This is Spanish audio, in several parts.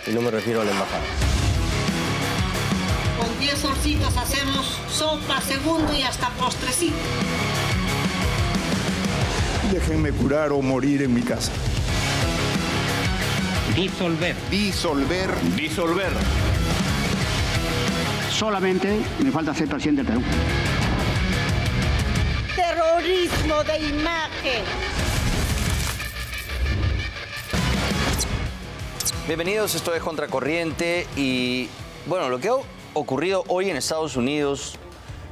y no me refiero a la embajada. Con 10 orcitos hacemos sopa, segundo y hasta postrecito. Déjenme curar o morir en mi casa. Disolver. Disolver. Disolver. Solamente me falta ser presidente del Perú. Terrorismo de imagen. Bienvenidos, esto es Contracorriente y bueno, lo que ha ocurrido hoy en Estados Unidos,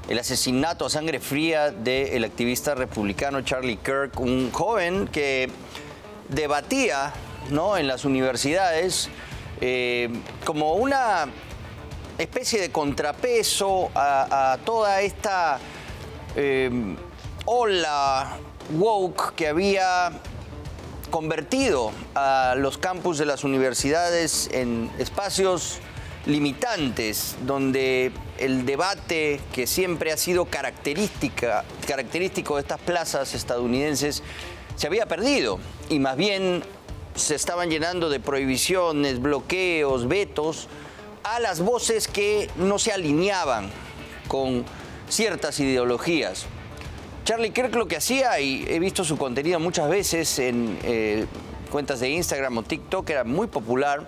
el asesinato a sangre fría del activista republicano Charlie Kirk, un joven que debatía, ¿no?, en las universidades como una especie de contrapeso a toda esta ola woke que había convertido a los campus de las universidades en espacios limitantes, donde el debate que siempre ha sido característico de estas plazas estadounidenses se había perdido y más bien se estaban llenando de prohibiciones, bloqueos, vetos a las voces que no se alineaban con ciertas ideologías. Charlie Kirk lo que hacía, y he visto su contenido muchas veces en cuentas de Instagram o TikTok, era muy popular,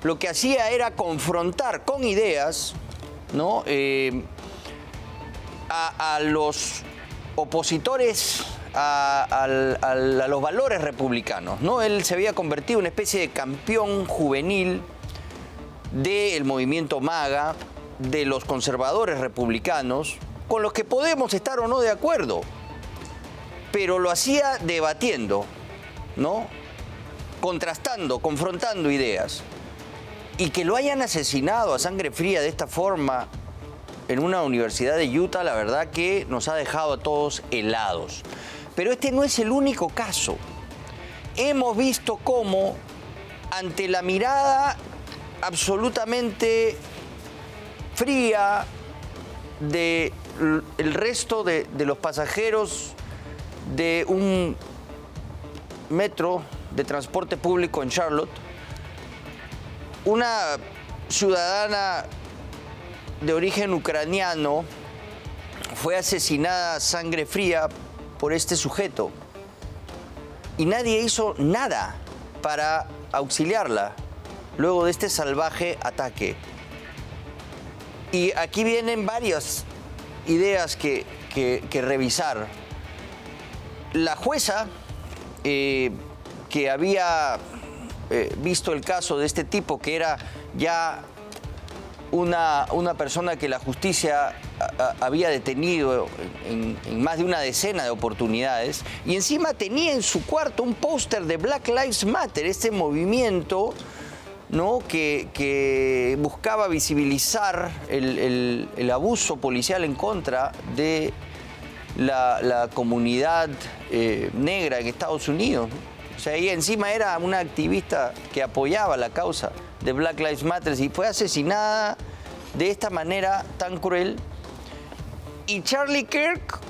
lo que hacía era confrontar con ideas, ¿no?, a los opositores a los valores republicanos, ¿no? Él se había convertido en una especie de campeón juvenil del movimiento MAGA, de los conservadores republicanos, con los que podemos estar o no de acuerdo, pero lo hacía debatiendo, ¿no?, contrastando, confrontando ideas. Y que lo hayan asesinado a sangre fría de esta forma en una universidad de Utah, la verdad que nos ha dejado a todos helados. Pero este no es el único caso. Hemos visto cómo, ante la mirada absolutamente fría del resto de los pasajeros de un metro de transporte público en Charlotte, una ciudadana de origen ucraniano fue asesinada a sangre fría por este sujeto y nadie hizo nada para auxiliarla luego de este salvaje ataque. Y aquí vienen varias ideas que revisar. La jueza que había visto el caso de este tipo, que era ya una persona que la justicia había detenido en más de una decena de oportunidades, y encima tenía en su cuarto un póster de Black Lives Matter, este movimiento, ¿no?, que buscaba visibilizar el abuso policial en contra de la comunidad negra en Estados Unidos. O sea, ella encima era una activista que apoyaba la causa de Black Lives Matter y fue asesinada de esta manera tan cruel. Y Charlie Kirk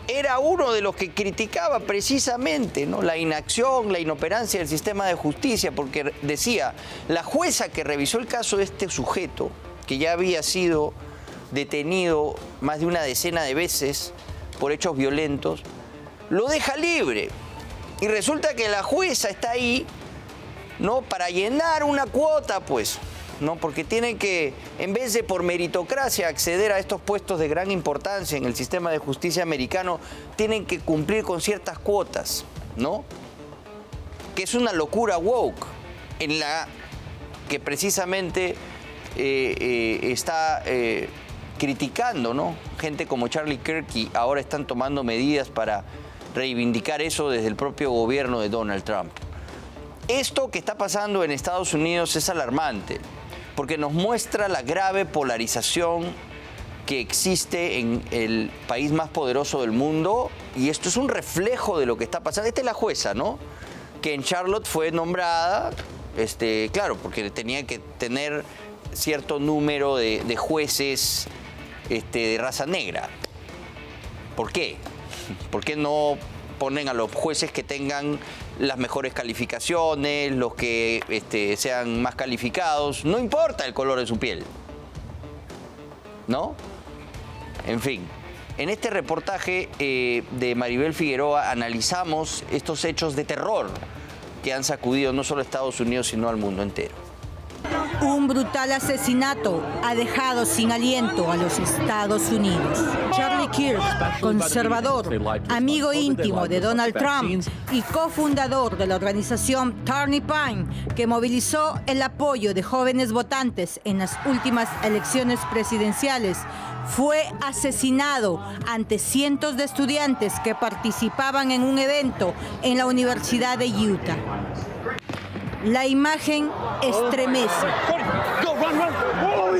era uno de los que criticaba precisamente, ¿no?, la inacción, la inoperancia del sistema de justicia, porque decía, la jueza que revisó el caso de este sujeto, que ya había sido detenido más de una decena de veces por hechos violentos, lo deja libre. Y resulta que la jueza está ahí, ¿no?, para llenar una cuota, pues, ¿no?, porque tienen que, en vez de por meritocracia acceder a estos puestos de gran importancia en el sistema de justicia americano, tienen que cumplir con ciertas cuotas, ¿no?, que es una locura woke, en la que precisamente está criticando, ¿no?, gente como Charlie Kirk, y ahora están tomando medidas para reivindicar eso desde el propio gobierno de Donald Trump. Esto que está pasando en Estados Unidos es alarmante, porque nos muestra la grave polarización que existe en el país más poderoso del mundo, y esto es un reflejo de lo que está pasando. Esta es la jueza, ¿no?, que en Charlotte fue nombrada, claro, porque tenía que tener cierto número de jueces de raza negra. ¿Por qué? ¿Por qué no ponen a los jueces que tengan las mejores calificaciones, los que sean más calificados, no importa el color de su piel, ¿no? En fin, en este reportaje de Maribel Figueroa analizamos estos hechos de terror que han sacudido no solo a Estados Unidos, sino al mundo entero. Un brutal asesinato ha dejado sin aliento a los Estados Unidos. Charlie Kirk, conservador, amigo íntimo de Donald Trump y cofundador de la organización Turning Point, que movilizó el apoyo de jóvenes votantes en las últimas elecciones presidenciales, fue asesinado ante cientos de estudiantes que participaban en un evento en la Universidad de Utah. La imagen estremece.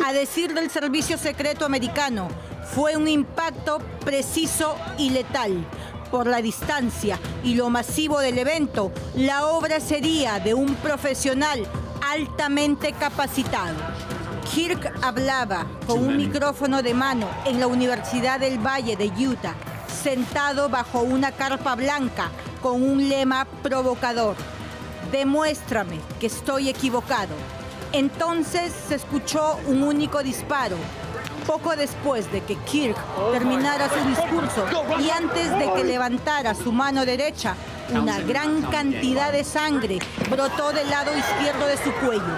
A decir del Servicio Secreto americano, fue un impacto preciso y letal. Por la distancia y lo masivo del evento, la obra sería de un profesional altamente capacitado. Kirk hablaba con un micrófono de mano en la Universidad del Valle de Utah, sentado bajo una carpa blanca con un lema provocador: demuéstrame que estoy equivocado. Entonces se escuchó un único disparo. Poco después de que Kirk terminara su discurso y antes de que levantara su mano derecha, una gran cantidad de sangre brotó del lado izquierdo de su cuello.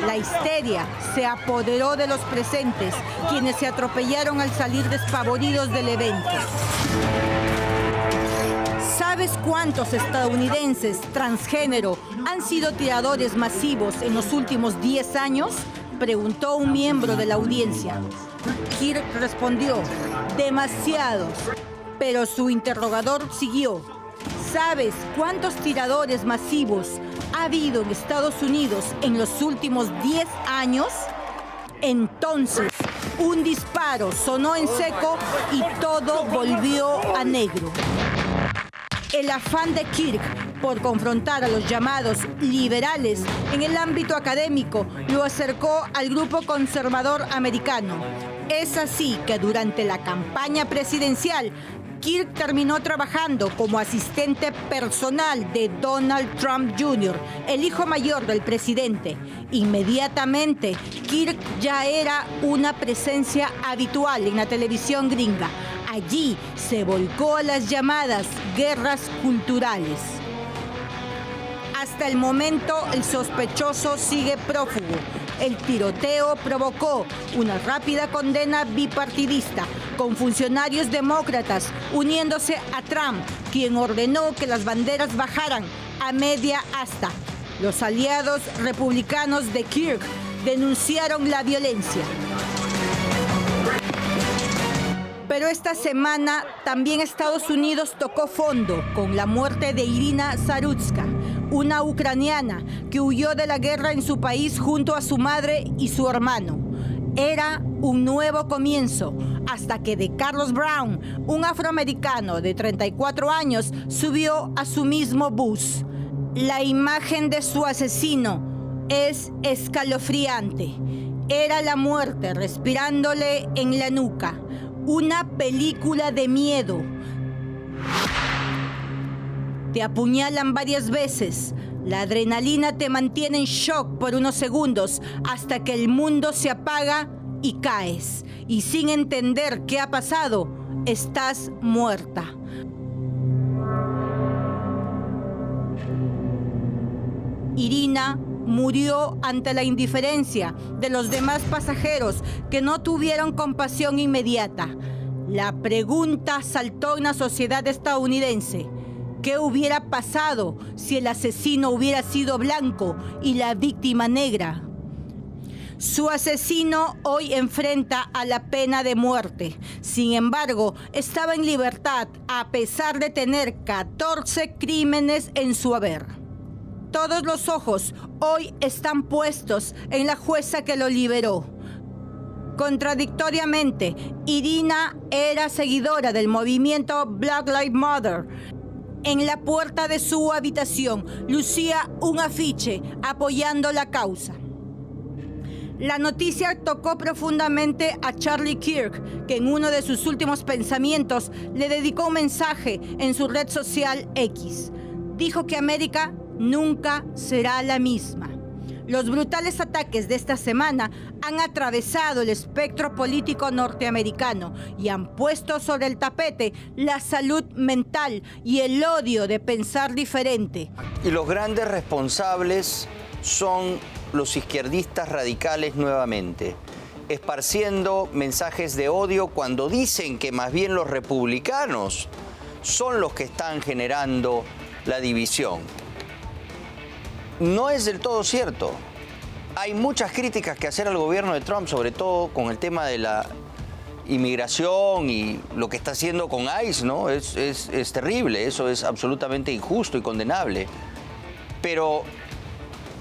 La histeria se apoderó de los presentes, quienes se atropellaron al salir despavoridos del evento. ¿Sabes cuántos estadounidenses transgénero han sido tiradores masivos en los últimos 10 años? Preguntó un miembro de la audiencia. Kirk respondió: demasiados. Pero su interrogador siguió: ¿sabes cuántos tiradores masivos ha habido en Estados Unidos en los últimos 10 años? Entonces, un disparo sonó en seco y todo volvió a negro. El afán de Kirk por confrontar a los llamados liberales en el ámbito académico lo acercó al grupo conservador americano. Es así que durante la campaña presidencial, Kirk terminó trabajando como asistente personal de Donald Trump Jr., el hijo mayor del presidente. Inmediatamente, Kirk ya era una presencia habitual en la televisión gringa. Allí se volcó a las llamadas guerras culturales. Hasta el momento, el sospechoso sigue prófugo. El tiroteo provocó una rápida condena bipartidista, con funcionarios demócratas uniéndose a Trump, quien ordenó que las banderas bajaran a media asta. Los aliados republicanos de Kirk denunciaron la violencia. Pero esta semana también Estados Unidos tocó fondo con la muerte de Irina Zarutska, una ucraniana que huyó de la guerra en su país junto a su madre y su hermano. Era un nuevo comienzo, hasta que de Carlos Brown, un afroamericano de 34 años, subió a su mismo bus. La imagen de su asesino es escalofriante. Era la muerte respirándole en la nuca. Una película de miedo. Te apuñalan varias veces. La adrenalina te mantiene en shock por unos segundos hasta que el mundo se apaga y caes. Y sin entender qué ha pasado, estás muerta. Irina murió ante la indiferencia de los demás pasajeros que no tuvieron compasión inmediata. La pregunta saltó en la sociedad estadounidense: ¿qué hubiera pasado si el asesino hubiera sido blanco y la víctima negra? Su asesino hoy enfrenta a la pena de muerte. Sin embargo, estaba en libertad a pesar de tener 14 crímenes en su haber. Todos los ojos hoy están puestos en la jueza que lo liberó. Contradictoriamente, Irina era seguidora del movimiento Black Lives Matter. En la puerta de su habitación lucía un afiche apoyando la causa. La noticia tocó profundamente a Charlie Kirk, que en uno de sus últimos pensamientos le dedicó un mensaje en su red social X. Dijo que América nunca será la misma. Los brutales ataques de esta semana han atravesado el espectro político norteamericano y han puesto sobre el tapete la salud mental y el odio de pensar diferente. Y los grandes responsables son los izquierdistas radicales nuevamente, esparciendo mensajes de odio cuando dicen que más bien los republicanos son los que están generando la división. No es del todo cierto. Hay muchas críticas que hacer al gobierno de Trump, sobre todo con el tema de la inmigración y lo que está haciendo con ICE, ¿no? Es terrible, eso es absolutamente injusto y condenable. Pero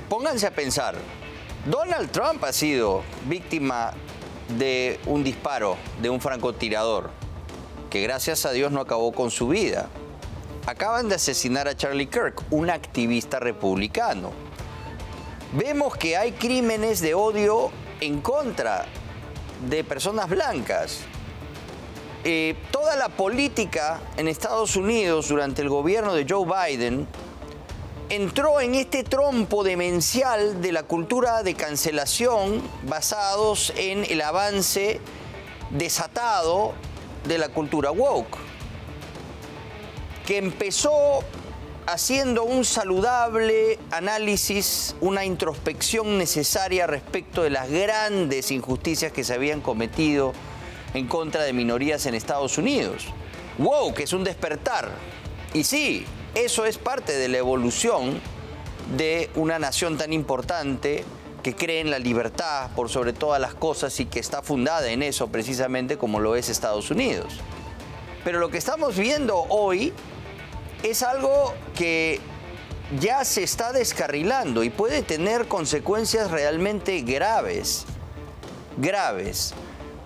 pónganse a pensar, Donald Trump ha sido víctima de un disparo de un francotirador que gracias a Dios no acabó con su vida. Acaban de asesinar a Charlie Kirk, un activista republicano. Vemos que hay crímenes de odio en contra de personas blancas. Toda la política en Estados Unidos durante el gobierno de Joe Biden entró en este trompo demencial de la cultura de cancelación basados en el avance desatado de la cultura woke, que empezó haciendo un saludable análisis, una introspección necesaria respecto de las grandes injusticias que se habían cometido en contra de minorías en Estados Unidos. Woke es un despertar. Y sí, eso es parte de la evolución de una nación tan importante que cree en la libertad por sobre todas las cosas y que está fundada en eso precisamente como lo es Estados Unidos. Pero lo que estamos viendo hoy es algo que ya se está descarrilando y puede tener consecuencias realmente graves,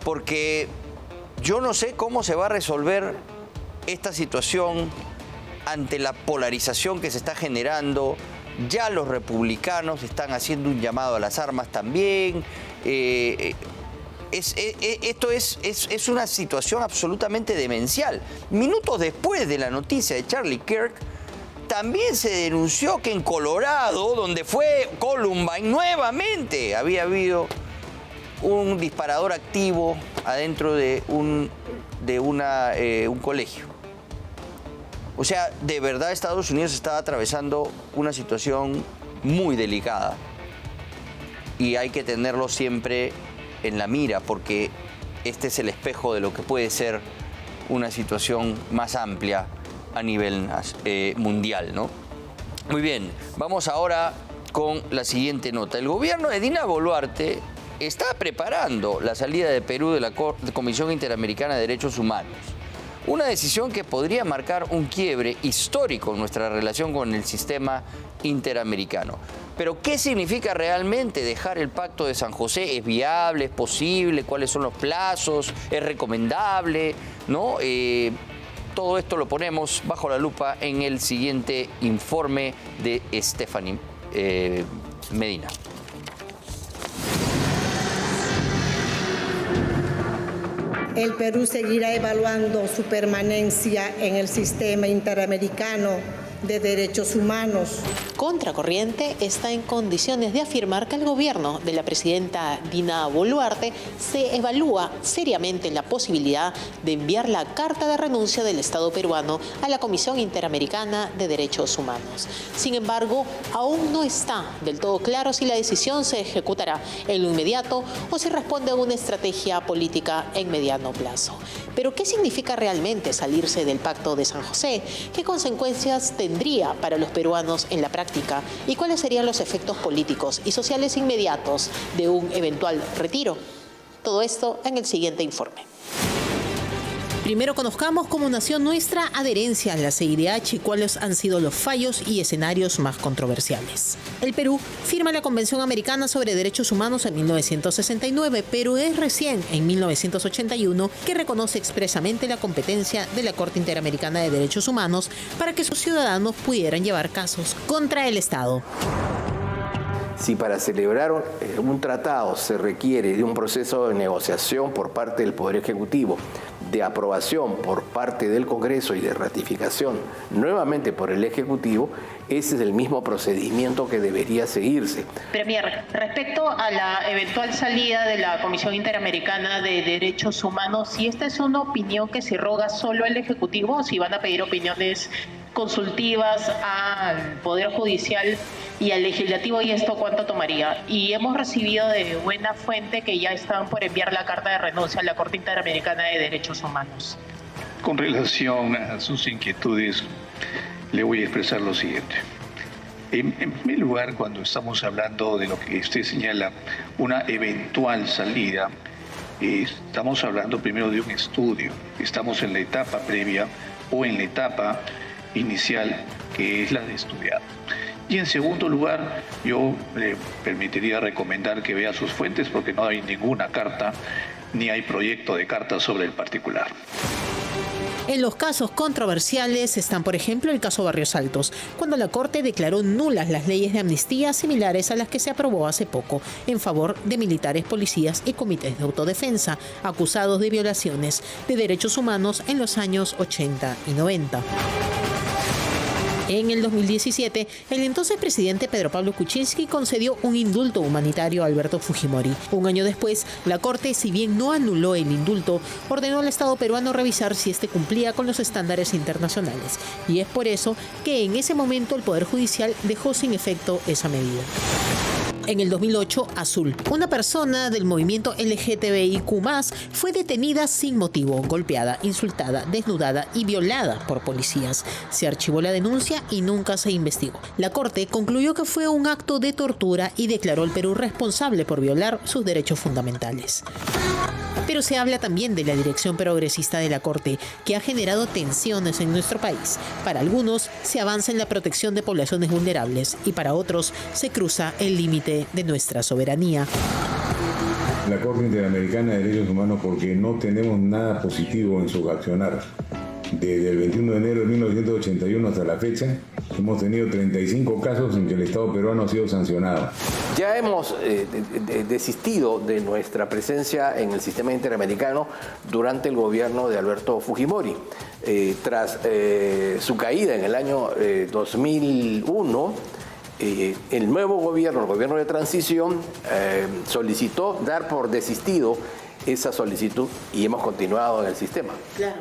porque yo no sé cómo se va a resolver esta situación ante la polarización que se está generando. Ya los republicanos están haciendo un llamado a las armas también. Esto es una situación absolutamente demencial. Minutos después de la noticia de Charlie Kirk, también se denunció que en Colorado, donde fue Columbine, nuevamente había habido un disparador activo adentro de un colegio. O sea, de verdad Estados Unidos está atravesando una situación muy delicada y hay que tenerlo siempre en la mira, porque este es el espejo de lo que puede ser una situación más amplia a nivel mundial, ¿no? Muy bien, vamos ahora con la siguiente nota. El gobierno de Dina Boluarte está preparando la salida de Perú de la Comisión Interamericana de Derechos Humanos. Una decisión que podría marcar un quiebre histórico en nuestra relación con el sistema interamericano. Pero, ¿qué significa realmente dejar el Pacto de San José? ¿Es viable? ¿Es posible? ¿Cuáles son los plazos? ¿Es recomendable? ¿No? Todo esto lo ponemos bajo la lupa en el siguiente informe de Stephanie Medina. El Perú seguirá evaluando su permanencia en el sistema interamericano de derechos humanos. Contracorriente está en condiciones de afirmar que el gobierno de la presidenta Dina Boluarte se evalúa seriamente la posibilidad de enviar la carta de renuncia del Estado peruano a la Comisión Interamericana de Derechos Humanos. Sin embargo, aún no está del todo claro si la decisión se ejecutará en lo inmediato o si responde a una estrategia política en mediano plazo. Pero, ¿qué significa realmente salirse del Pacto de San José? ¿Qué consecuencias tendría para los peruanos en la práctica? ¿Y cuáles serían los efectos políticos y sociales inmediatos de un eventual retiro? Todo esto en el siguiente informe. Primero conozcamos como nación nuestra adherencia a la CIDH y cuáles han sido los fallos y escenarios más controversiales. El Perú firma la Convención Americana sobre Derechos Humanos en 1969, pero es recién en 1981 que reconoce expresamente la competencia de la Corte Interamericana de Derechos Humanos para que sus ciudadanos pudieran llevar casos contra el Estado. Si para celebrar un tratado se requiere de un proceso de negociación por parte del Poder Ejecutivo, de aprobación por parte del Congreso y de ratificación nuevamente por el Ejecutivo, ese es el mismo procedimiento que debería seguirse. Premier, respecto a la eventual salida de la Comisión Interamericana de Derechos Humanos, si esta es una opinión que se roga solo al Ejecutivo o si van a pedir opiniones consultivas al Poder Judicial y al Legislativo, ¿y esto cuánto tomaría? Y hemos recibido de buena fuente que ya están por enviar la carta de renuncia a la Corte Interamericana de Derechos Humanos. Con relación a sus inquietudes, le voy a expresar lo siguiente. En primer lugar, cuando estamos hablando de lo que usted señala, una eventual salida, estamos hablando primero de un estudio. Estamos en la etapa previa o en la etapa inicial, que es la de estudiar. Y en segundo lugar, yo le permitiría recomendar que vea sus fuentes, porque no hay ninguna carta, ni hay proyecto de carta sobre el particular. En los casos controversiales están, por ejemplo, el caso Barrios Altos, cuando la Corte declaró nulas las leyes de amnistía similares a las que se aprobó hace poco en favor de militares, policías y comités de autodefensa acusados de violaciones de derechos humanos en los años 80 y 90. En el 2017, el entonces presidente Pedro Pablo Kuczynski concedió un indulto humanitario a Alberto Fujimori. Un año después, la Corte, si bien no anuló el indulto, ordenó al Estado peruano revisar si este cumplía con los estándares internacionales. Y es por eso que en ese momento el Poder Judicial dejó sin efecto esa medida. En el 2008, Azul, una persona del movimiento LGTBIQ+, fue detenida sin motivo, golpeada, insultada, desnudada y violada por policías. Se archivó la denuncia y nunca se investigó. La Corte concluyó que fue un acto de tortura y declaró al Perú responsable por violar sus derechos fundamentales. Pero se habla también de la dirección progresista de la Corte, que ha generado tensiones en nuestro país. Para algunos, se avanza en la protección de poblaciones vulnerables y para otros, se cruza el límite de nuestra soberanía. La Corte Interamericana de Derechos Humanos, porque no tenemos nada positivo en su accionar. Desde el 21 de enero de 1981 hasta la fecha, hemos tenido 35 casos en que el Estado peruano ha sido sancionado. Ya hemos desistido de nuestra presencia en el sistema interamericano durante el gobierno de Alberto Fujimori. Tras su caída en el año 2001, el nuevo gobierno, el gobierno de transición, solicitó dar por desistido esa solicitud y hemos continuado en el sistema. Claro.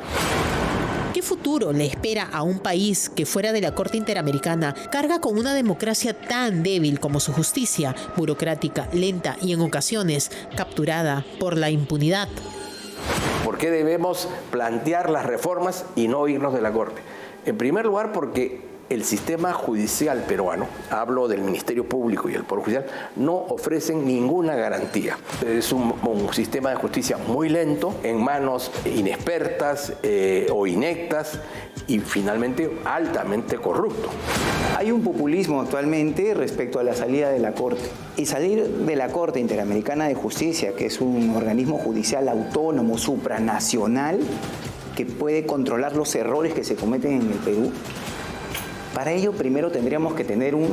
¿Qué futuro le espera a un país que fuera de la Corte Interamericana carga con una democracia tan débil como su justicia, burocrática, lenta y en ocasiones capturada por la impunidad? ¿Por qué debemos plantear las reformas y no irnos de la Corte? En primer lugar, porque el sistema judicial peruano, hablo del Ministerio Público y el Poder Judicial, no ofrecen ninguna garantía. Es un sistema de justicia muy lento, en manos inexpertas o ineptas y finalmente altamente corrupto. Hay un populismo actualmente respecto a la salida de la Corte. Y salir de la Corte Interamericana de Justicia, que es un organismo judicial autónomo, supranacional, que puede controlar los errores que se cometen en el Perú, para ello primero tendríamos que tener un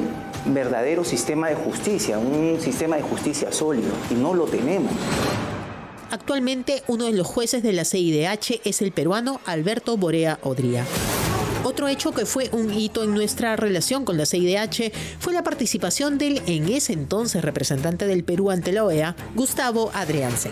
verdadero sistema de justicia, un sistema de justicia sólido, y no lo tenemos. Actualmente uno de los jueces de la CIDH es el peruano Alberto Borea Odría. Otro hecho que fue un hito en nuestra relación con la CIDH fue la participación del en ese entonces representante del Perú ante la OEA, Gustavo Adrianse.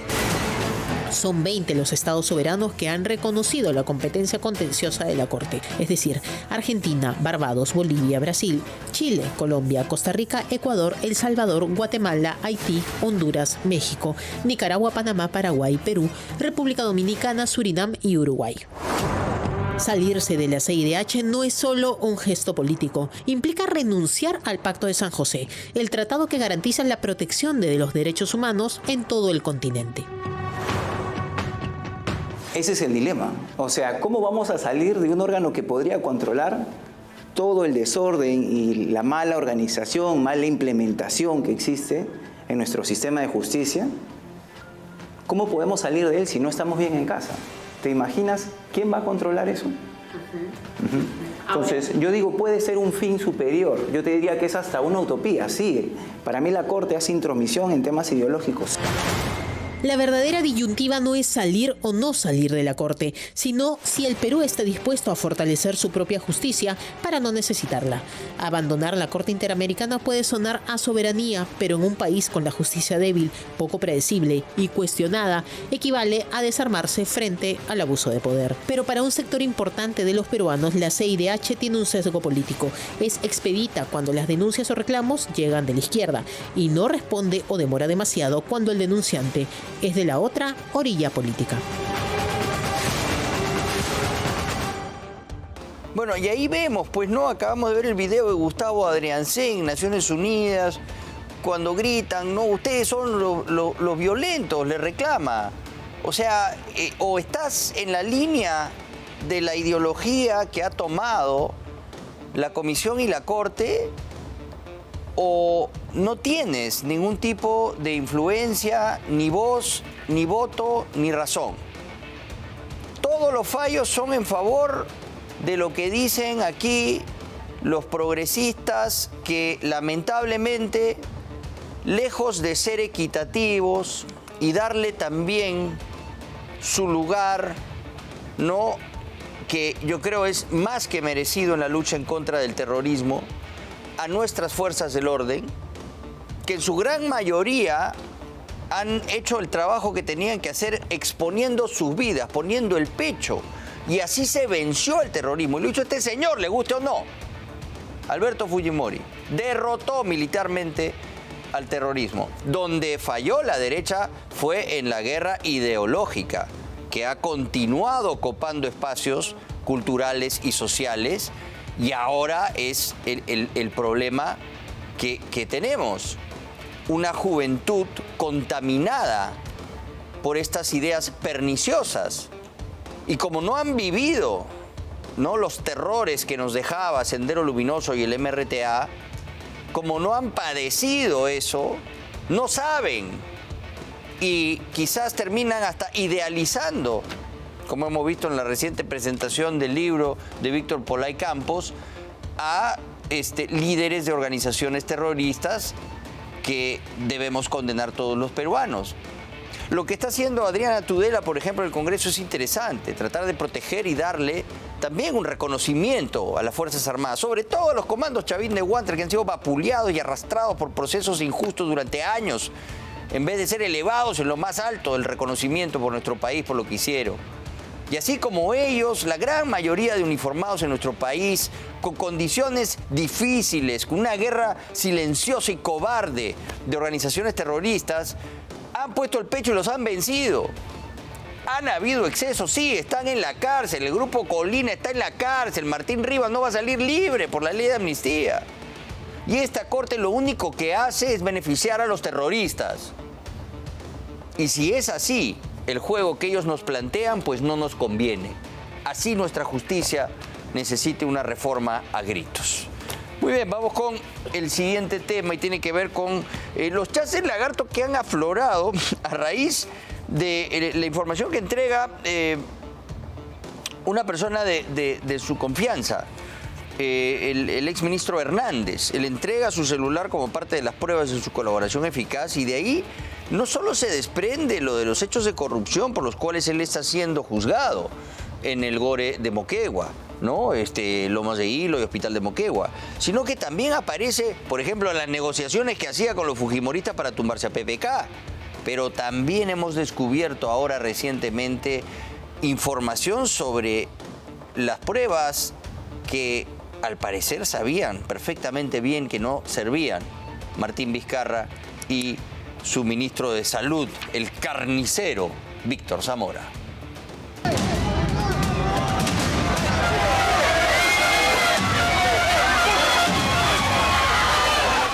Son 20 los estados soberanos que han reconocido la competencia contenciosa de la Corte, es decir, Argentina, Barbados, Bolivia, Brasil, Chile, Colombia, Costa Rica, Ecuador, El Salvador, Guatemala, Haití, Honduras, México, Nicaragua, Panamá, Paraguay, Perú, República Dominicana, Surinam y Uruguay. Salirse de la CIDH no es solo un gesto político, implica renunciar al Pacto de San José, el tratado que garantiza la protección de los derechos humanos en todo el continente. Ese es el dilema. O sea, ¿cómo vamos a salir de un órgano que podría controlar todo el desorden y la mala organización, mala implementación que existe en nuestro sistema de justicia? ¿Cómo podemos salir de él si no estamos bien en casa? ¿Te imaginas quién va a controlar eso? Entonces, yo digo, puede ser un fin superior. Yo te diría que es hasta una utopía, sí. Para mí la Corte hace intromisión en temas ideológicos. La verdadera disyuntiva no es salir o no salir de la Corte, sino si el Perú está dispuesto a fortalecer su propia justicia para no necesitarla. Abandonar la Corte Interamericana puede sonar a soberanía, pero en un país con la justicia débil, poco predecible y cuestionada, equivale a desarmarse frente al abuso de poder. Pero para un sector importante de los peruanos, la CIDH tiene un sesgo político. Es expedita cuando las denuncias o reclamos llegan de la izquierda y no responde o demora demasiado cuando el denunciante es de la otra orilla política. Bueno, y ahí vemos, pues no, acabamos de ver el video de Gustavo Adriancén, Naciones Unidas, cuando gritan, no, ustedes son los violentos, le reclama. O sea, o estás en la línea de la ideología que ha tomado la Comisión y la Corte, o no tienes ningún tipo de influencia, ni voz, ni voto, ni razón. Todos los fallos son en favor de lo que dicen aquí los progresistas, que lamentablemente, lejos de ser equitativos y darle también su lugar, ¿no?, que yo creo es más que merecido en la lucha en contra del terrorismo, a nuestras fuerzas del orden, que en su gran mayoría han hecho el trabajo que tenían que hacer exponiendo sus vidas, poniendo el pecho. Y así se venció el terrorismo. Y lo hizo este señor, le guste o no. Alberto Fujimori derrotó militarmente al terrorismo. Donde falló la derecha fue en la guerra ideológica, que ha continuado copando espacios culturales y sociales. Y ahora es el problema que tenemos. Una juventud contaminada por estas ideas perniciosas. Y como no han vivido, ¿no?, los terrores que nos dejaba Sendero Luminoso y el MRTA, como no han padecido eso, no saben. Y quizás terminan hasta idealizando, como hemos visto en la reciente presentación del libro de Víctor Polay Campos, a líderes de organizaciones terroristas que debemos condenar todos los peruanos. Lo que está haciendo Adriana Tudela, por ejemplo, en el Congreso es interesante, tratar de proteger y darle también un reconocimiento a las Fuerzas Armadas, sobre todo a los comandos Chavín de Guantre, que han sido vapuleados y arrastrados por procesos injustos durante años, en vez de ser elevados en lo más alto del reconocimiento por nuestro país, por lo que hicieron. Y así como ellos, la gran mayoría de uniformados en nuestro país, con condiciones difíciles, con una guerra silenciosa y cobarde de organizaciones terroristas, han puesto el pecho y los han vencido. Han habido excesos, sí, están en la cárcel, el grupo Colina está en la cárcel, Martín Rivas no va a salir libre por la ley de amnistía. Y esta Corte lo único que hace es beneficiar a los terroristas. Y si es así el juego que ellos nos plantean, pues no nos conviene. Así nuestra justicia necesita una reforma a gritos. Muy bien, vamos con el siguiente tema y tiene que ver con los chases lagartos que han aflorado a raíz de la información que entrega una persona de su confianza, el exministro Hernández. Él entrega su celular como parte de las pruebas de su colaboración eficaz y de ahí no solo se desprende lo de los hechos de corrupción por los cuales él está siendo juzgado en el Gore de Moquegua, ¿no? Lomas de Hilo y Hospital de Moquegua, sino que también aparece, por ejemplo, las negociaciones que hacía con los fujimoristas para tumbarse a PPK. Pero también hemos descubierto ahora recientemente información sobre las pruebas que al parecer sabían perfectamente bien que no servían Martín Vizcarra y su ministro de Salud, el carnicero Víctor Zamora.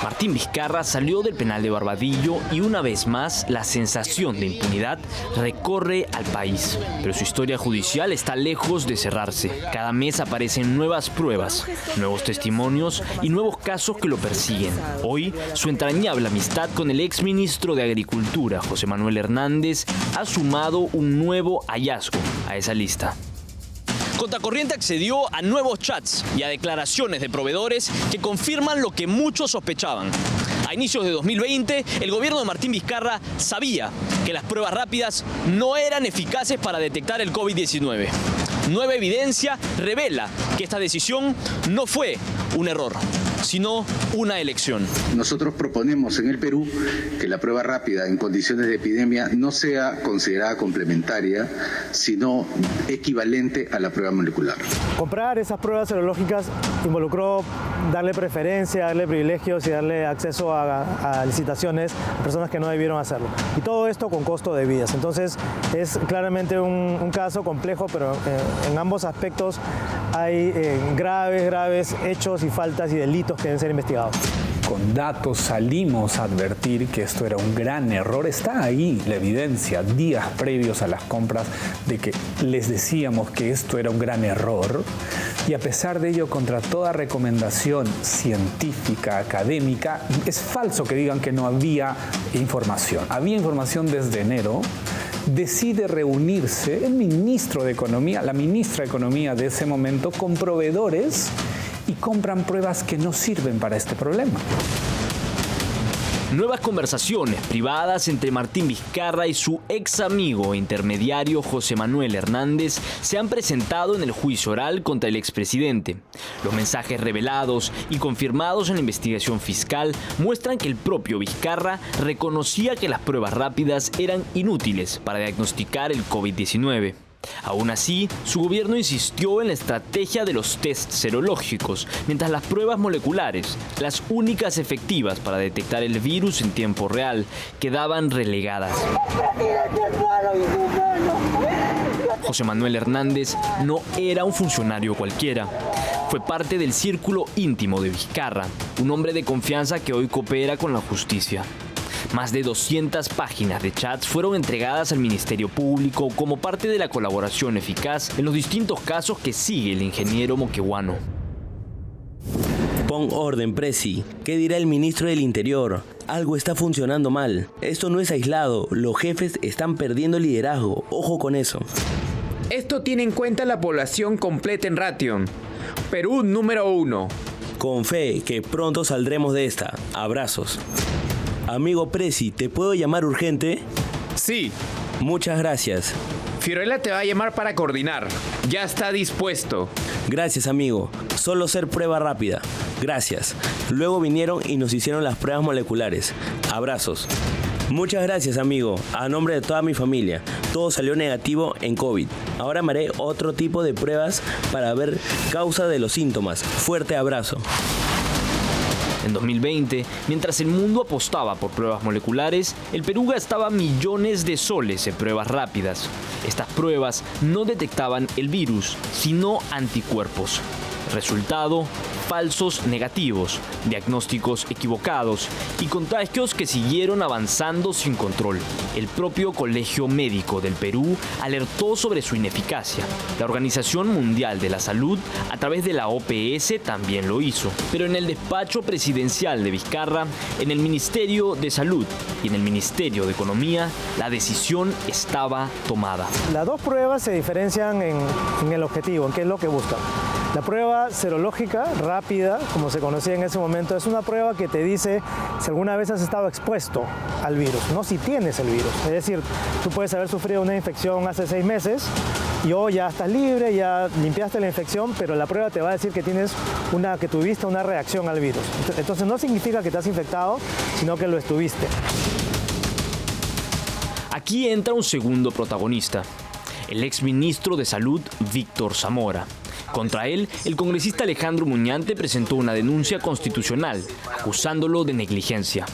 Martín Vizcarra salió del penal de Barbadillo y una vez más la sensación de impunidad recorre al país. Pero su historia judicial está lejos de cerrarse. Cada mes aparecen nuevas pruebas, nuevos testimonios y nuevos casos que lo persiguen. Hoy, su entrañable amistad con el exministro de Agricultura, José Manuel Hernández, ha sumado un nuevo hallazgo a esa lista. Contracorriente accedió a nuevos chats y a declaraciones de proveedores que confirman lo que muchos sospechaban. A inicios de 2020, el gobierno de Martín Vizcarra sabía que las pruebas rápidas no eran eficaces para detectar el COVID-19. Nueva evidencia revela que esta decisión no fue un error, sino una elección. Nosotros proponemos en el Perú que la prueba rápida en condiciones de epidemia no sea considerada complementaria, sino equivalente a la prueba molecular. Comprar esas pruebas serológicas involucró darle preferencia, darle privilegios y darle acceso a licitaciones a personas que no debieron hacerlo. Y todo esto con costo de vidas. Entonces es claramente un caso complejo, pero en ambos aspectos hay graves hechos y faltas y delitos que deben ser investigados. Con datos salimos a advertir que esto era un gran error. Está ahí la evidencia, días previos a las compras, de que les decíamos que esto era un gran error. Y a pesar de ello, contra toda recomendación científica, académica, es falso que digan que no había información. Había información desde enero. Decide reunirse el ministro de Economía, la ministra de Economía de ese momento, con proveedores y compran pruebas que no sirven para este problema. Nuevas conversaciones privadas entre Martín Vizcarra y su ex amigo e intermediario José Manuel Hernández se han presentado en el juicio oral contra el expresidente. Los mensajes revelados y confirmados en la investigación fiscal muestran que el propio Vizcarra reconocía que las pruebas rápidas eran inútiles para diagnosticar el COVID-19. Aún así, su gobierno insistió en la estrategia de los test serológicos, mientras las pruebas moleculares, las únicas efectivas para detectar el virus en tiempo real, quedaban relegadas. José Manuel Hernández no era un funcionario cualquiera. Fue parte del círculo íntimo de Vizcarra, un hombre de confianza que hoy coopera con la justicia. Más de 200 páginas de chats fueron entregadas al Ministerio Público como parte de la colaboración eficaz en los distintos casos que sigue el ingeniero moqueguano. Pon orden, Presi. ¿Qué dirá el ministro del Interior? Algo está funcionando mal. Esto no es aislado. Los jefes están perdiendo liderazgo. Ojo con eso. Esto tiene en cuenta la población completa en Ration. Perú número 1. Con fe que pronto saldremos de esta. Abrazos. Amigo Presi, ¿te puedo llamar urgente? Sí. Muchas gracias. Fiorella te va a llamar para coordinar. Ya está dispuesto. Gracias, amigo. Solo ser prueba rápida. Gracias. Luego vinieron y nos hicieron las pruebas moleculares. Abrazos. Muchas gracias, amigo. A nombre de toda mi familia. Todo salió negativo en COVID. Ahora me haré otro tipo de pruebas para ver causa de los síntomas. Fuerte abrazo. En 2020, mientras el mundo apostaba por pruebas moleculares, el Perú gastaba millones de soles en pruebas rápidas. Estas pruebas no detectaban el virus, sino anticuerpos. Resultado: falsos negativos, diagnósticos equivocados y contagios que siguieron avanzando sin control. El propio Colegio Médico del Perú alertó sobre su ineficacia. La Organización Mundial de la Salud, a través de la OPS, también lo hizo. Pero en el despacho presidencial de Vizcarra, en el Ministerio de Salud y en el Ministerio de Economía, la decisión estaba tomada. Las dos pruebas se diferencian en el objetivo, en qué es lo que buscan. La prueba serológica rápida, como se conocía en ese momento, es una prueba que te dice si alguna vez has estado expuesto al virus, no si tienes el virus. Es decir, tú puedes haber sufrido una infección hace 6 meses y hoy ya estás libre, ya limpiaste la infección, pero la prueba te va a decir que que tuviste una reacción al virus. Entonces no significa que te has infectado, sino que lo estuviste. Aquí entra un segundo protagonista, el exministro de Salud, Víctor Zamora. Contra él, el congresista Alejandro Muñante presentó una denuncia constitucional, acusándolo de negligencia.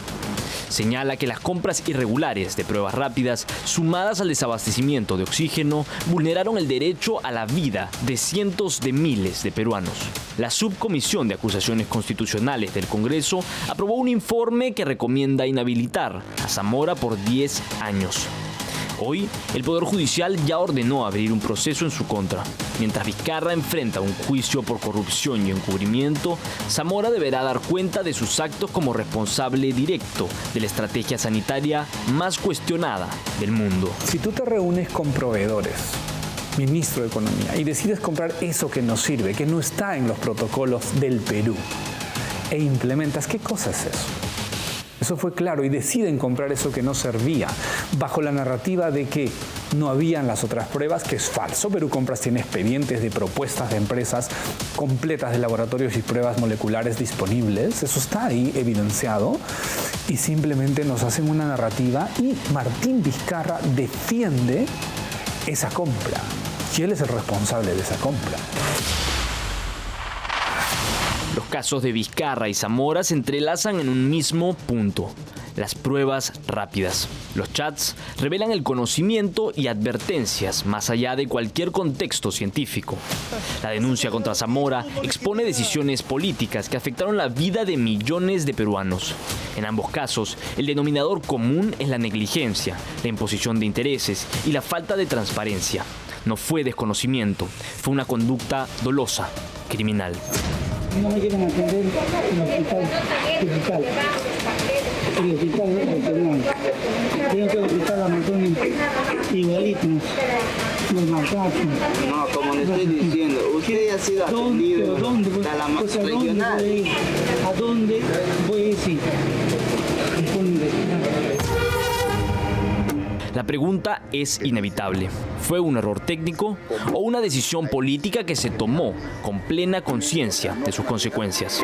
Señala que las compras irregulares de pruebas rápidas, sumadas al desabastecimiento de oxígeno, vulneraron el derecho a la vida de cientos de miles de peruanos. La Subcomisión de Acusaciones Constitucionales del Congreso aprobó un informe que recomienda inhabilitar a Zamora por 10 años. Hoy, el Poder Judicial ya ordenó abrir un proceso en su contra. Mientras Vizcarra enfrenta un juicio por corrupción y encubrimiento, Zamora deberá dar cuenta de sus actos como responsable directo de la estrategia sanitaria más cuestionada del mundo. Si tú te reúnes con proveedores ministro de Economía, y decides comprar eso que no sirve, que no está en los protocolos del Perú, e implementas, ¿qué cosa es eso? Eso fue claro, y deciden comprar eso que no servía, bajo la narrativa de que no habían las otras pruebas, que es falso. Perú Compras tiene expedientes de propuestas de empresas completas de laboratorios y pruebas moleculares disponibles. Eso está ahí evidenciado. Y simplemente nos hacen una narrativa y Martín Vizcarra defiende esa compra. Y él es el responsable de esa compra. Los casos de Vizcarra y Zamora se entrelazan en un mismo punto: las pruebas rápidas. Los chats revelan el conocimiento y advertencias más allá de cualquier contexto científico. La denuncia contra Zamora expone decisiones políticas que afectaron la vida de millones de peruanos. En ambos casos, el denominador común es la negligencia, la imposición de intereses y la falta de transparencia. No fue desconocimiento, fue una conducta dolosa, criminal. No me quieren atender en el hospital digital. El hospital regional. Dentro del hospital Amazonas, igualitos. Los maltratos. No, como le estoy diciendo, usted ya ha sido atendido a la regional. ¿A dónde voy a decir? La pregunta es inevitable. ¿Fue un error técnico o una decisión política que se tomó con plena conciencia de sus consecuencias?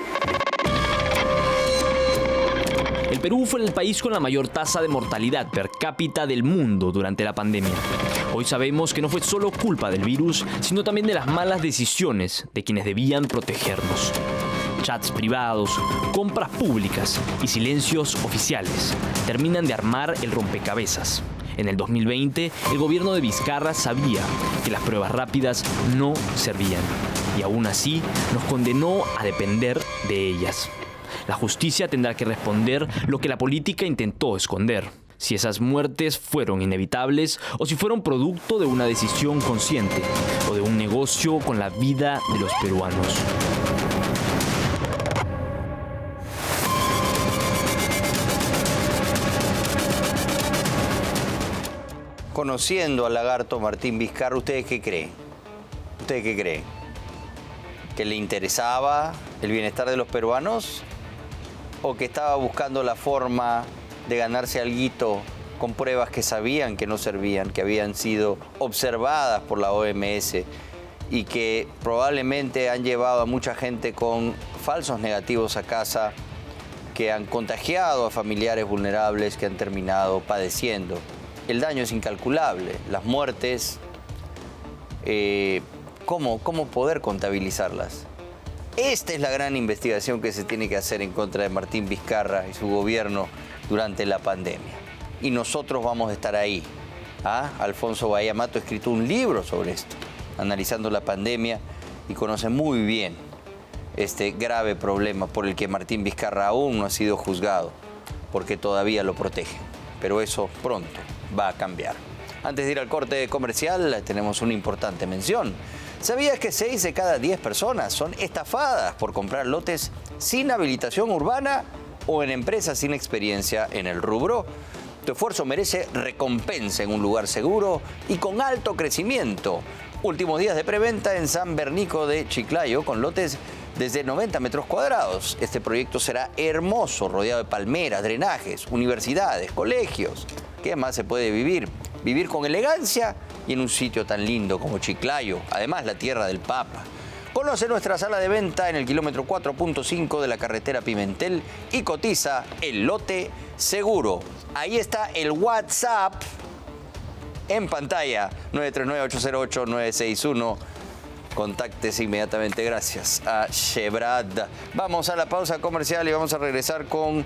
El Perú fue el país con la mayor tasa de mortalidad per cápita del mundo durante la pandemia. Hoy sabemos que no fue solo culpa del virus, sino también de las malas decisiones de quienes debían protegernos. Chats privados, compras públicas y silencios oficiales terminan de armar el rompecabezas. En el 2020, el gobierno de Vizcarra sabía que las pruebas rápidas no servían y aún así nos condenó a depender de ellas. La justicia tendrá que responder lo que la política intentó esconder: si esas muertes fueron inevitables o si fueron producto de una decisión consciente o de un negocio con la vida de los peruanos. Conociendo al lagarto Martín Vizcarra, ¿ustedes qué creen? ¿Ustedes qué creen? ¿Que le interesaba el bienestar de los peruanos? ¿O que estaba buscando la forma de ganarse alguito con pruebas que sabían que no servían, que habían sido observadas por la OMS y que probablemente han llevado a mucha gente con falsos negativos a casa, que han contagiado a familiares vulnerables que han terminado padeciendo? El daño es incalculable, las muertes, ¿cómo poder contabilizarlas? Esta es la gran investigación que se tiene que hacer en contra de Martín Vizcarra y su gobierno durante la pandemia. Y nosotros vamos a estar ahí. Alfonso Bahía Mato ha escrito un libro sobre esto, analizando la pandemia, y conoce muy bien este grave problema por el que Martín Vizcarra aún no ha sido juzgado, porque todavía lo protegen. Pero eso pronto va a cambiar. Antes de ir al corte comercial, tenemos una importante mención. ¿Sabías que 6 de cada 10 personas son estafadas por comprar lotes sin habilitación urbana o en empresas sin experiencia en el rubro? Tu esfuerzo merece recompensa en un lugar seguro y con alto crecimiento. Últimos días de preventa en San Bernico de Chiclayo con lotes desde 90 metros cuadrados. Este proyecto será hermoso, rodeado de palmeras, drenajes, universidades, colegios. ¿Qué más se puede vivir? Vivir con elegancia y en un sitio tan lindo como Chiclayo, además la tierra del Papa. Conoce nuestra sala de venta en el kilómetro 4.5 de la carretera Pimentel y cotiza el lote seguro. Ahí está el WhatsApp en pantalla, 939-808-961. Contáctese inmediatamente, gracias a Chevrad. Vamos a la pausa comercial y vamos a regresar con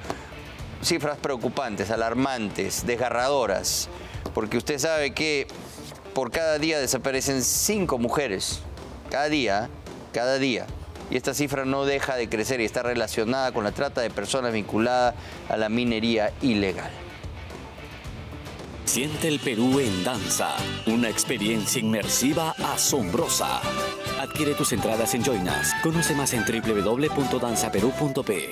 cifras preocupantes, alarmantes, desgarradoras, porque usted sabe que por cada día desaparecen 5 mujeres, cada día, y esta cifra no deja de crecer y está relacionada con la trata de personas vinculada a la minería ilegal. Siente el Perú en danza, una experiencia inmersiva asombrosa. Adquiere tus entradas en Join Us. Conoce más en www.danzaperú.pe.